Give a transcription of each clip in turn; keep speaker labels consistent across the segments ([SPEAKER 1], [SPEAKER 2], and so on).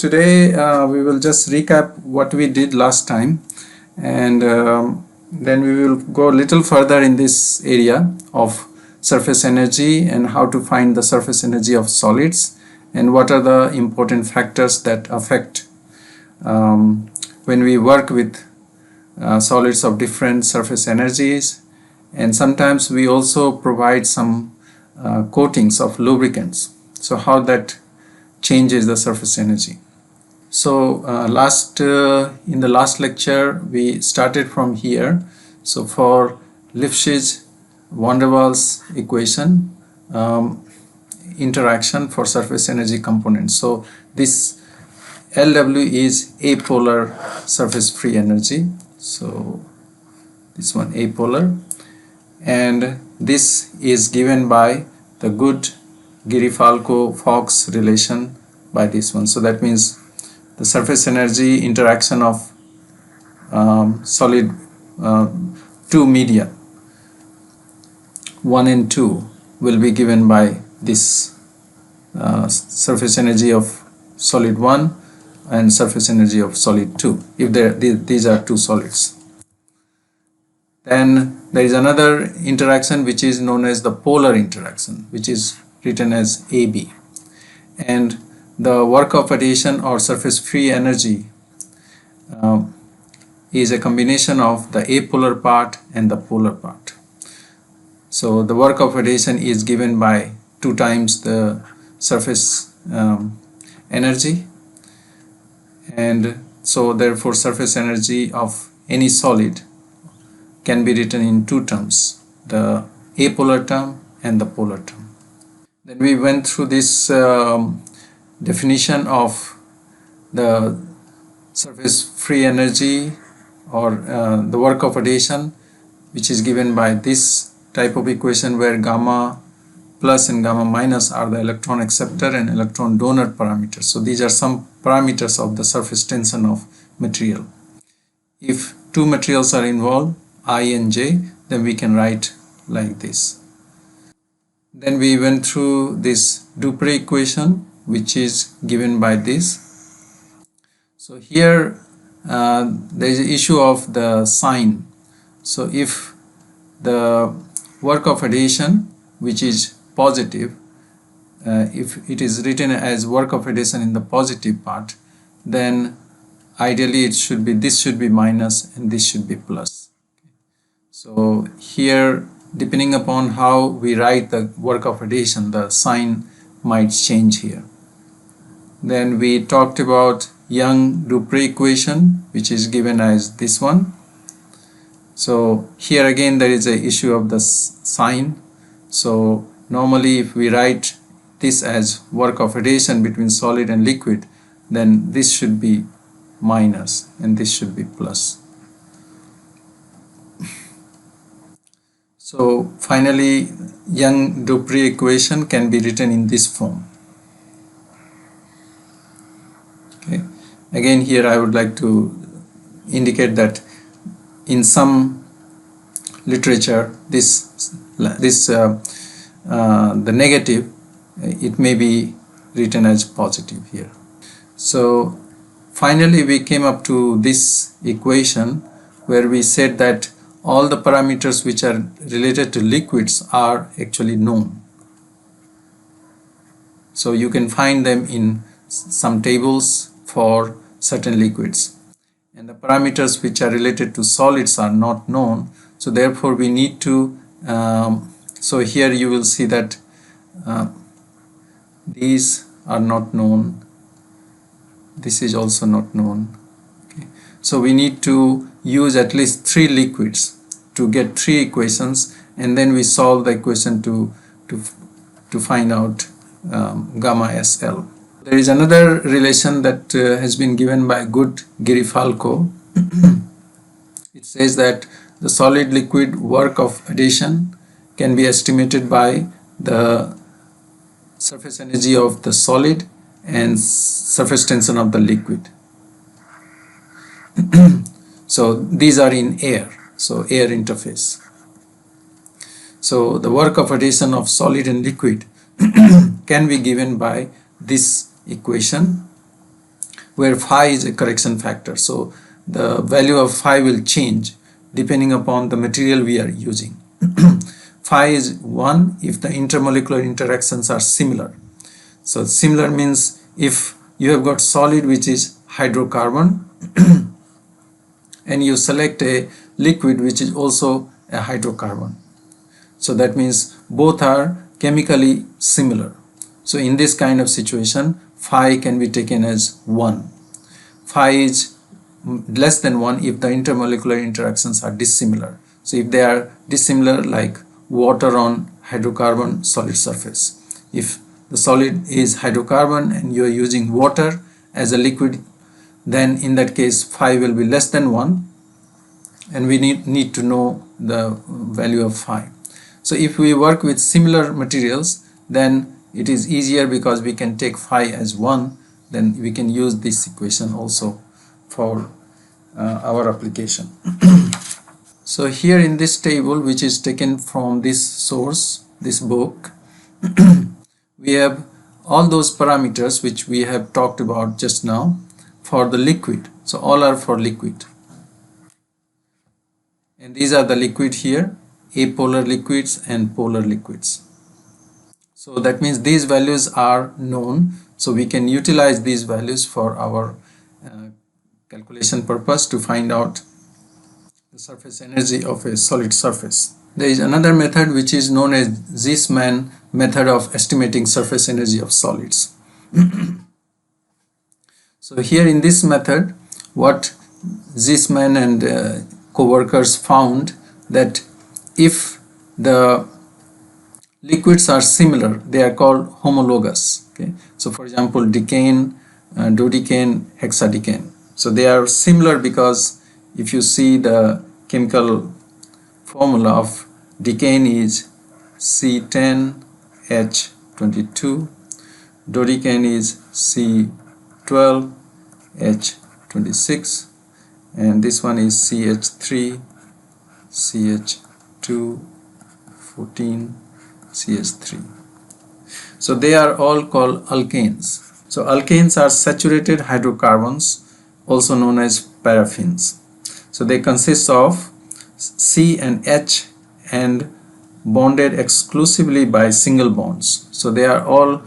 [SPEAKER 1] today we will just recap what we did last time, and then we will go a little further in this area of surface energy and how to find the surface energy of solids and what are the important factors that affect when we work with solids of different surface energies. And sometimes we also provide some coatings of lubricants, so how that changes the surface energy. So in the last lecture we started from here. So for Lifshitz-van der Waals equation, interaction for surface energy components. So this LW is apolar surface free energy. So this one apolar, and this is given by the good Giri-Falco-Fox relation by this one. So that means the surface energy interaction of solid two media 1 and 2 will be given by this surface energy of solid 1 and surface energy of solid 2 if these are two solids. Then there is another interaction which is known as the polar interaction, which is written as AB, and the work of adhesion or surface free energy is a combination of the apolar part and the polar part. So the work of adhesion is given by 2 times the surface energy, and so therefore surface energy of any solid can be written in 2 terms, the apolar term and the polar term. Then we went through this definition of the surface free energy or the work of adhesion, which is given by this type of equation where gamma plus and gamma minus are the electron acceptor and electron donor parameters. So these are some parameters of the surface tension of material. If 2 materials are involved, I and J, then we can write like this. Then we went through this Dupré equation, which is given by this. So here there is an issue of the sign. So if the work of adhesion, which is positive, if it is written as work of adhesion in the positive part, then ideally it should be, this should be minus and this should be plus. So here, depending upon how we write the work of adhesion, the sign might change here. Then we talked about Young-Dupré equation, which is given as this one. So here again there is an issue of the sign. So normally if we write this as work of adhesion between solid and liquid, then this should be minus and this should be plus. So finally, Young-Dupré equation can be written in this form. Okay. Again, here I would like to indicate that in some literature, the negative, it may be written as positive here. So finally, we came up to this equation where we said that all the parameters which are related to liquids are actually known. So you can find them in some tables for certain liquids, and the parameters which are related to solids are not known. So therefore we need to, so here you will see that these are not known, this is also not known. Okay. So we need to use at least 3 liquids to get 3 equations, and then we solve the equation to find out gamma SL. There is another relation that has been given by good Giri-Falco. It says that the solid liquid work of adhesion can be estimated by the surface energy of the solid and surface tension of the liquid. So these are in air, so air interface. So the work of adhesion of solid and liquid can be given by this equation, where phi is a correction factor. So the value of phi will change depending upon the material we are using. Phi is 1 if the intermolecular interactions are similar. So similar means if you have got solid which is hydrocarbon and you select a liquid which is also a hydrocarbon. So that means both are chemically similar. So in this kind of situation, phi can be taken as 1. Phi is less than 1 if the intermolecular interactions are dissimilar. So if they are dissimilar, like water on hydrocarbon solid surface. If the solid is hydrocarbon and you are using water as a liquid, then in that case phi will be less than 1, and we need to know the value of phi. So if we work with similar materials, then it is easier because we can take phi as 1, then we can use this equation also for our application. So here in this table, which is taken from this source, this book, we have all those parameters which we have talked about just now for the liquid. So all are for liquid. And these are the liquid here, apolar liquids and polar liquids. So that means these values are known, so we can utilize these values for our calculation purpose to find out the surface energy of a solid surface. There is another method which is known as Zisman method of estimating surface energy of solids. So here in this method, what Zisman and co-workers found that if the liquids are similar, they are called homologous. Okay, so for example, decane, dodecane, hexadecane. So they are similar because if you see the chemical formula of decane is C10H22, dodecane is C12H26, and this one is CH3, CH2, 14, CH3. So they are all called alkanes. So alkanes are saturated hydrocarbons, also known as paraffins. So they consist of C and H and bonded exclusively by single bonds. So they are all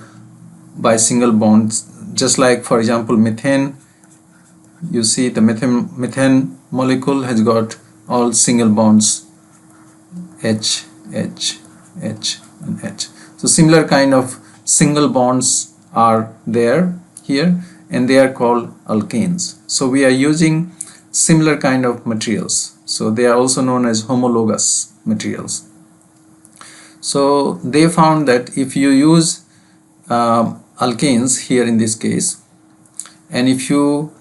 [SPEAKER 1] by single bonds, just like for example methane. You see the methane molecule has got all single bonds, H, H, H and H. So similar kind of single bonds are there here, and they are called alkanes. So we are using similar kind of materials. So they are also known as homologous materials. So they found that if you use alkanes here in this case, and if you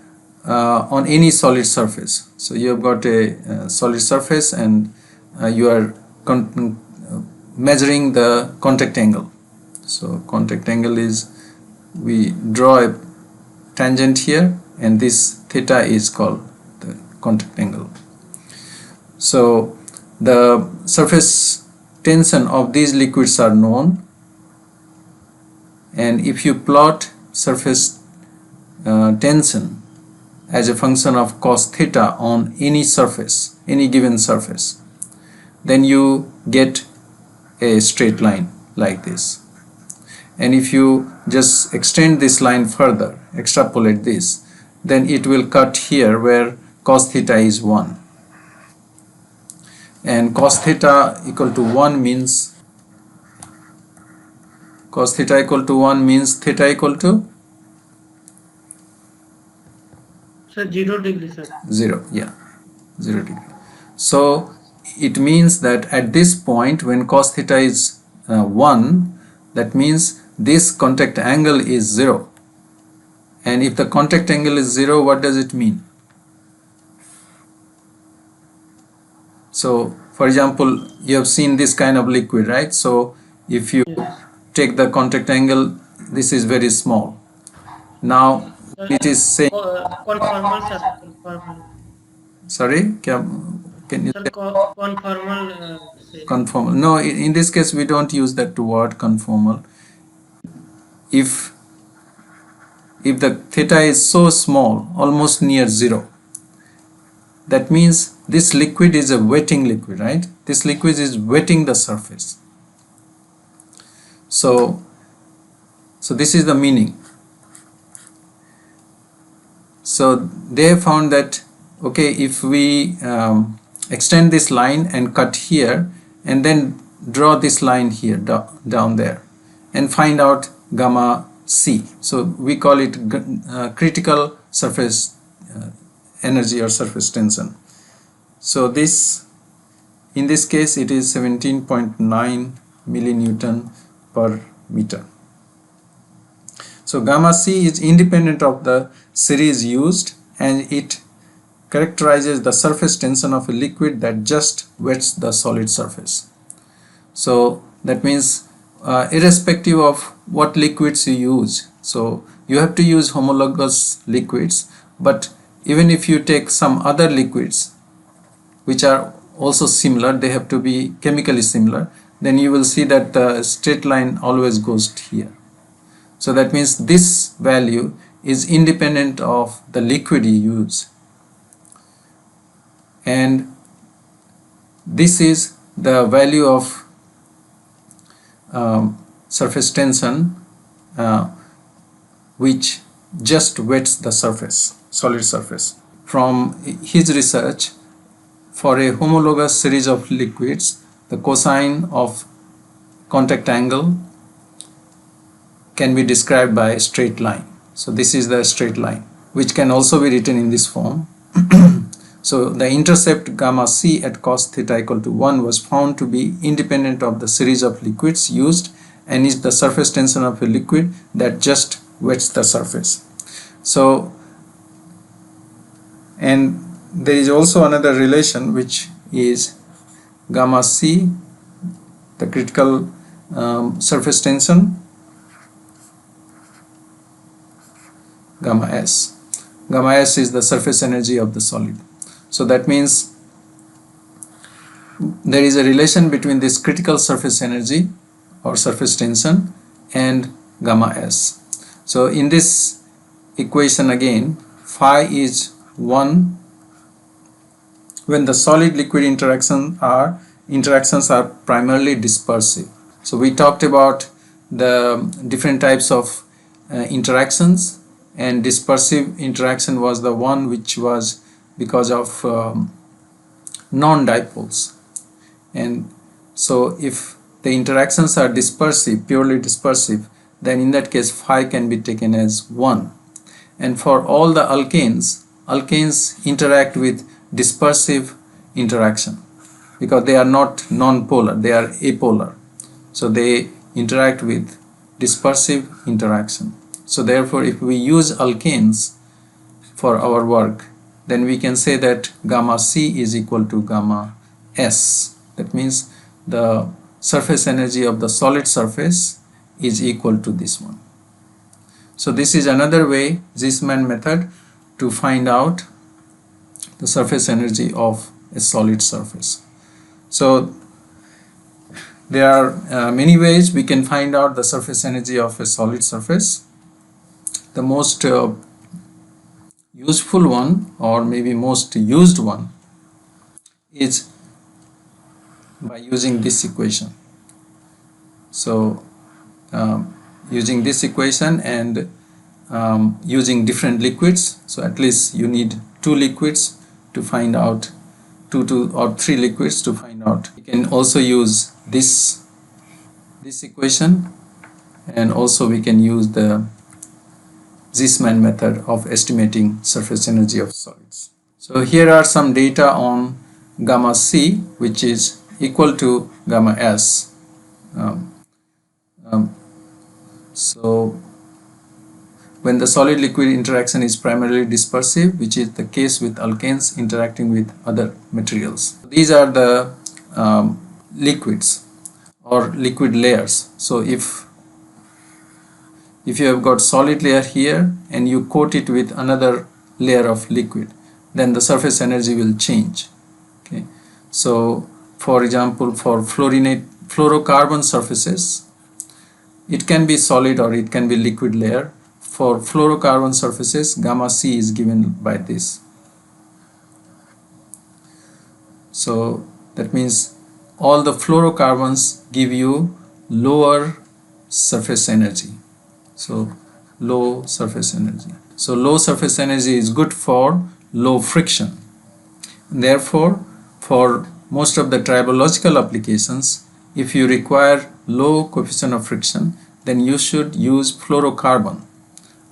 [SPEAKER 1] on any solid surface, so you have got a solid surface and you are measuring the contact angle. So contact angle is, we draw a tangent here, and this theta is called the contact angle. So the surface tension of these liquids are known, and if you plot surface tension as a function of cos theta on any surface, any given surface, then you get a straight line like this. And if you just extend this line further, extrapolate this, then it will cut here where cos theta is 1. And cos theta equal to 1 means, cos theta equal to 1 means theta equal to?
[SPEAKER 2] Sir, 0 degree, sir.
[SPEAKER 1] 0, yeah, 0 degree. So it means that at this point when cos theta is 1, that means this contact angle is 0. And if the contact angle is 0, what does it mean? So for example, you have seen this kind of liquid, right? So if you take the contact angle, this is very small. Now it is saying,
[SPEAKER 2] conformal, sir, conformal.
[SPEAKER 1] sorry, can you
[SPEAKER 2] Sir, conformal,
[SPEAKER 1] conformal? No, in this case we don't use that word conformal. If if the theta is so small, almost near 0, that means this liquid is a wetting liquid, right? This liquid is wetting the surface. So this is the meaning. So they found that, okay, if we extend this line and cut here and then draw this line here down there and find out gamma C. So we call it critical surface energy or surface tension. So this, in this case, it is 17.9 millinewton per meter. So gamma C is independent of the series used, and it characterizes the surface tension of a liquid that just wets the solid surface. So that means irrespective of what liquids you use, so you have to use homologous liquids, but even if you take some other liquids which are also similar, they have to be chemically similar, then you will see that the straight line always goes here. So that means this value is independent of the liquid you use, and this is the value of surface tension which just wets the surface, solid surface. From his research, for a homologous series of liquids, the cosine of contact angle can be described by a straight line. So this is the straight line, which can also be written in this form. So the intercept gamma C at cos theta equal to 1 was found to be independent of the series of liquids used and is the surface tension of a liquid that just wets the surface. So, and there is also another relation, which is gamma C, the critical surface tension, gamma S. Gamma S is the surface energy of the solid. So that means there is a relation between this critical surface energy or surface tension and gamma S. So in this equation again, phi is 1 when the solid liquid interactions are primarily dispersive. So we talked about the different types of interactions, and dispersive interaction was the one which was because of non-dipoles. And so if the interactions are dispersive, purely dispersive, then in that case phi can be taken as 1. And for all the alkanes interact with dispersive interaction because they are not non-polar, they are apolar. So they interact with dispersive interaction. So therefore, if we use alkanes for our work, then we can say that gamma C is equal to gamma S. That means the surface energy of the solid surface is equal to this one. So this is another way, Zisman method, to find out the surface energy of a solid surface. So there are many ways we can find out the surface energy of a solid surface. The most useful one, or maybe most used one, is by using this equation. So using this equation and using different liquids, so at least you need 2 liquids to find out, 2 or 3 liquids to find out. You can also use this equation, and also we can use the Zisman method of estimating surface energy of solids. So here are some data on gamma C, which is equal to gamma S. So when the solid liquid interaction is primarily dispersive, which is the case with alkanes interacting with other materials. These are the liquids or liquid layers. So if you have got solid layer here and you coat it with another layer of liquid, then the surface energy will change. Okay. So for example, for fluorocarbon surfaces, it can be solid or it can be liquid layer. for fluorocarbon surfaces, gamma C is given by this. So that means all the fluorocarbons give you lower surface energy. So low surface energy. So low surface energy is good for low friction. Therefore, for most of the tribological applications, if you require low coefficient of friction, then you should use fluorocarbon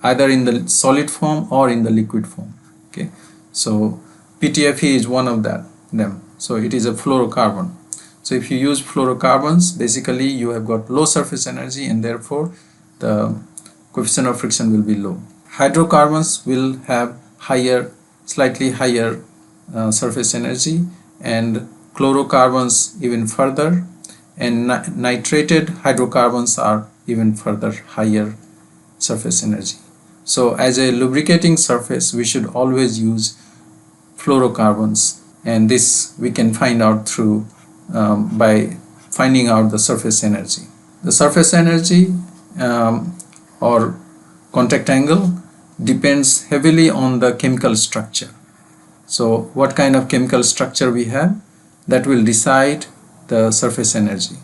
[SPEAKER 1] either in the solid form or in the liquid form. Okay, so PTFE is one of them. So it is a fluorocarbon. So if you use fluorocarbons, basically you have got low surface energy and therefore the coefficient of friction will be low. Hydrocarbons will have slightly higher surface energy, and chlorocarbons even further, and nitrated hydrocarbons are even further higher surface energy. So as a lubricating surface, we should always use fluorocarbons, and this we can find out through by finding out the surface energy. The surface energy or contact angle depends heavily on the chemical structure. So what kind of chemical structure we have, that will decide the surface energy.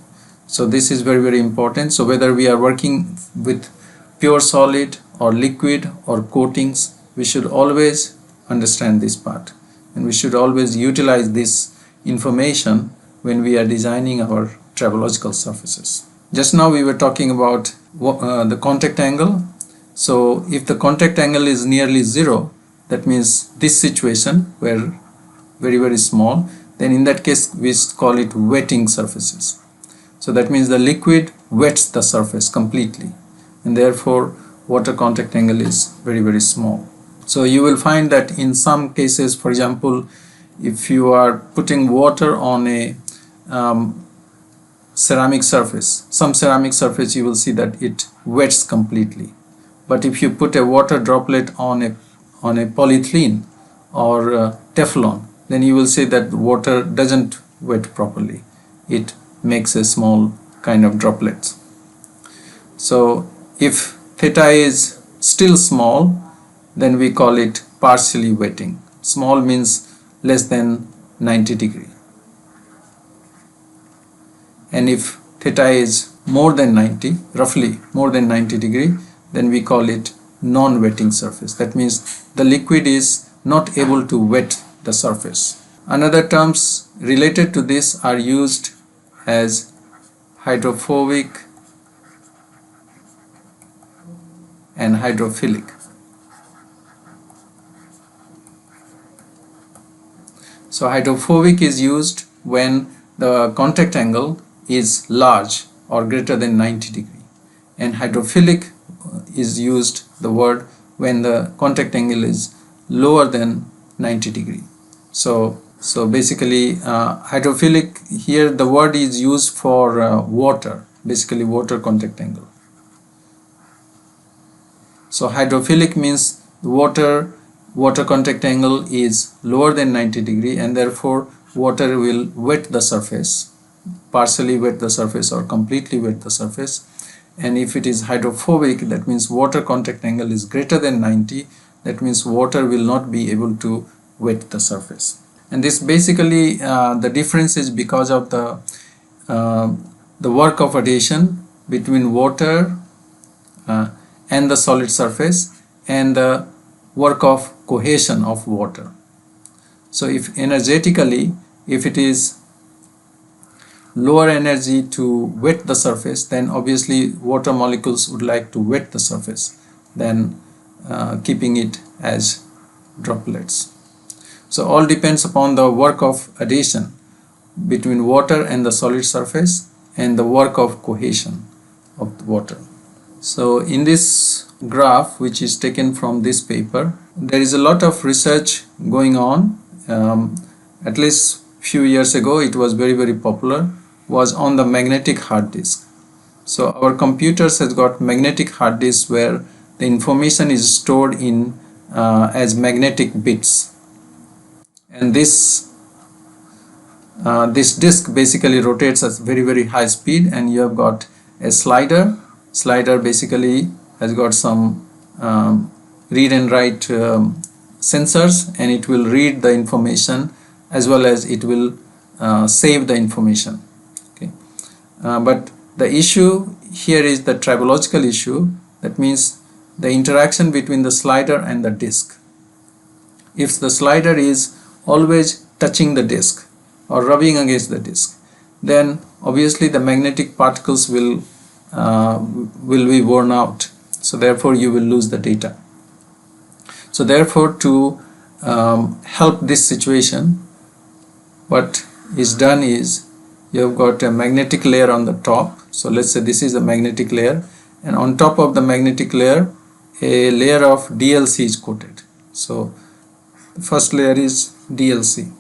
[SPEAKER 1] So this is very important. So whether we are working with pure solid or liquid or coatings, we should always understand this part, and we should always utilize this information when we are designing our tribological surfaces. Just now we were talking about the contact angle. So if the contact angle is nearly zero, that means this situation where very small, then in that case we call it wetting surfaces. So that means the liquid wets the surface completely, and therefore water contact angle is very small. So you will find that in some cases, for example, if you are putting water on a ceramic surface, some ceramic surface, you will see that it wets completely. But if you put a water droplet on a polyethylene or Teflon, then you will see that the water doesn't wet properly. It makes a small kind of droplets. So if theta is still small, then we call it partially wetting. Small means less than 90 degree. And if theta is more than 90, roughly more than 90 degree, then we call it non-wetting surface. That means the liquid is not able to wet the surface. Another terms related to this are used as hydrophobic and hydrophilic. So hydrophobic is used when the contact angle is large or greater than 90 degree, and hydrophilic is used, the word, when the contact angle is lower than 90 degree. So basically hydrophilic, here the word is used for water, basically water contact angle. So hydrophilic means water contact angle is lower than 90 degree, and therefore water will wet the surface, partially wet the surface or completely wet the surface. And if it is hydrophobic, that means water contact angle is greater than 90, that means water will not be able to wet the surface. And this basically the difference is because of the work of adhesion between water and the solid surface, and the work of cohesion of water. So if energetically, if it is lower energy to wet the surface, then obviously water molecules would like to wet the surface than keeping it as droplets. So all depends upon the work of adhesion between water and the solid surface and the work of cohesion of the water. So in this graph, which is taken from this paper, there is a lot of research going on. At least few years ago it was very popular, was on the magnetic hard disk. So our computers has got magnetic hard disks where the information is stored in as magnetic bits, and this disk basically rotates at very high speed, and you have got a slider basically has got some read and write sensors, and it will read the information as well as it will save the information. Okay. But the issue here is the tribological issue. That means the interaction between the slider and the disk. If the slider is always touching the disk or rubbing against the disk, then obviously the magnetic particles will be worn out. So therefore you will lose the data. So therefore, to help this situation, what is done is you have got a magnetic layer on the top. So let's say this is a magnetic layer, and on top of the magnetic layer a layer of DLC is coated. So the first layer is DLC,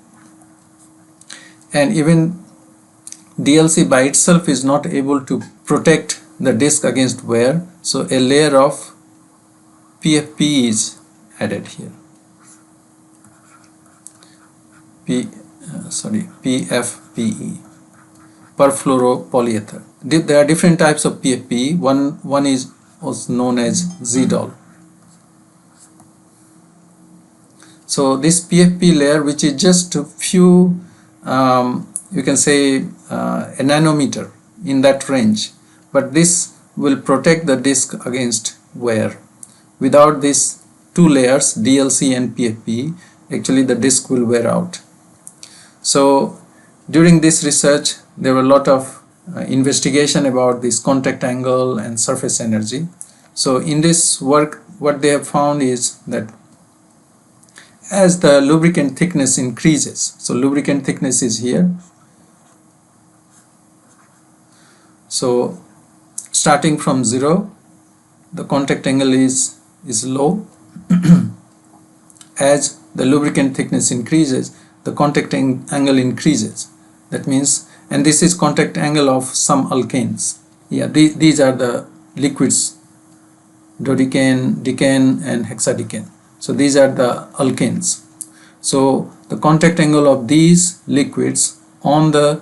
[SPEAKER 1] and even DLC by itself is not able to protect the disk against wear, so a layer of PFPE is added here. PFPE, perfluoropolyether. There are different types of PFPE. One is also known as Z-dol. So this PFP layer, which is just a few, you can say a nanometer in that range, but this will protect the disk against wear. Without these two layers, DLC and PFP, actually the disk will wear out. So during this research, there were a lot of investigation about this contact angle and surface energy. So in this work, what they have found is that as the lubricant thickness increases, so lubricant thickness is here. So starting from 0, the contact angle is low. As the lubricant thickness increases, the contact angle increases. That means, and this is contact angle of some alkanes. Yeah, these are the liquids, dodecane, decane and hexadecane. So these are the alkanes. So the contact angle of these liquids on the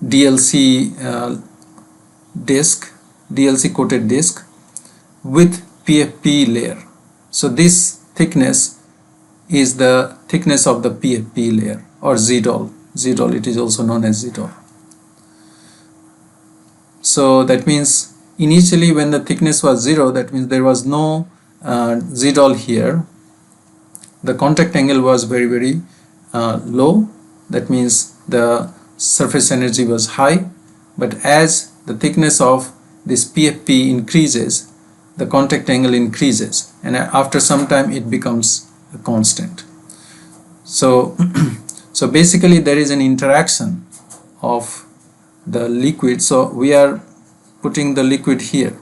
[SPEAKER 1] DLC disk, DLC coated disk with PFP layer. So this thickness is the thickness of the PFP layer, or Z-dol. Z-dol, it is also known as Z-dol. So that means initially when the thickness was 0, that means there was no Z-dol here. The contact angle was very low. That means the surface energy was high. But as the thickness of this PFP increases, the contact angle increases, and after some time it becomes a constant. So so basically there is an interaction of the liquid. So we are putting the liquid here.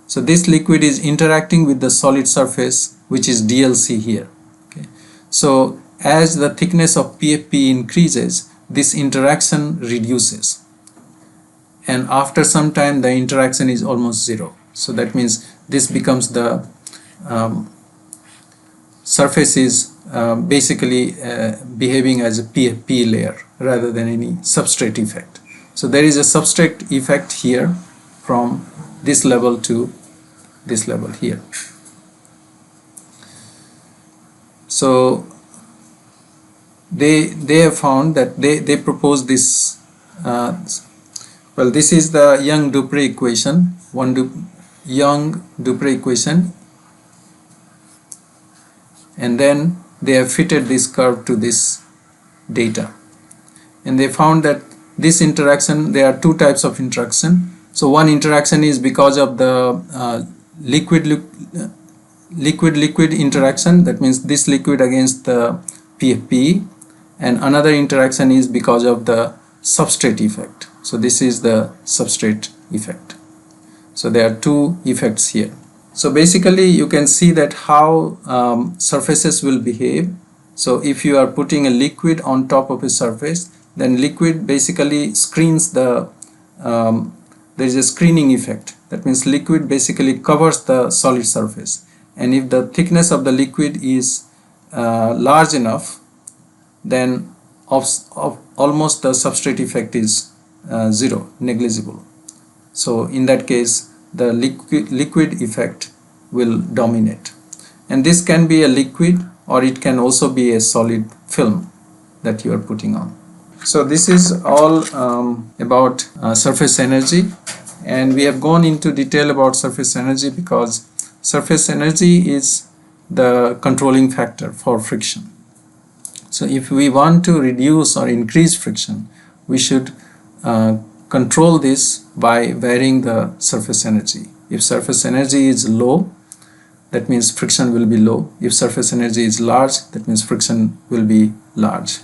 [SPEAKER 1] So this liquid is interacting with the solid surface, which is DLC here. Okay. So as the thickness of PFP increases, this interaction reduces, and after some time the interaction is almost 0. So that means this becomes the surface is basically behaving as a PFP layer rather than any substrate effect. So there is a substrate effect here from this level to this level here. So they have found that they propose this. Well, this is the Young-Dupré equation, Young-Dupré equation, and then they have fitted this curve to this data, and they found that this interaction, there are two types of interaction. So one interaction is because of the liquid interaction, that means this liquid against the PFP, and another interaction is because of the substrate effect. So this is the substrate effect. So there are two effects here. So basically you can see that how surfaces will behave. So if you are putting a liquid on top of a surface, then liquid basically screens the there is a screening effect. That means liquid basically covers the solid surface, and if the thickness of the liquid is large enough, then almost the substrate effect is 0, negligible. So in that case the liquid effect will dominate. And this can be a liquid, or it can also be a solid film that you are putting on. So this is all about surface energy, and we have gone into detail about surface energy because surface energy is the controlling factor for friction. So if we want to reduce or increase friction, we should control this by varying the surface energy. If surface energy is low, that means friction will be low. If surface energy is large, that means friction will be large.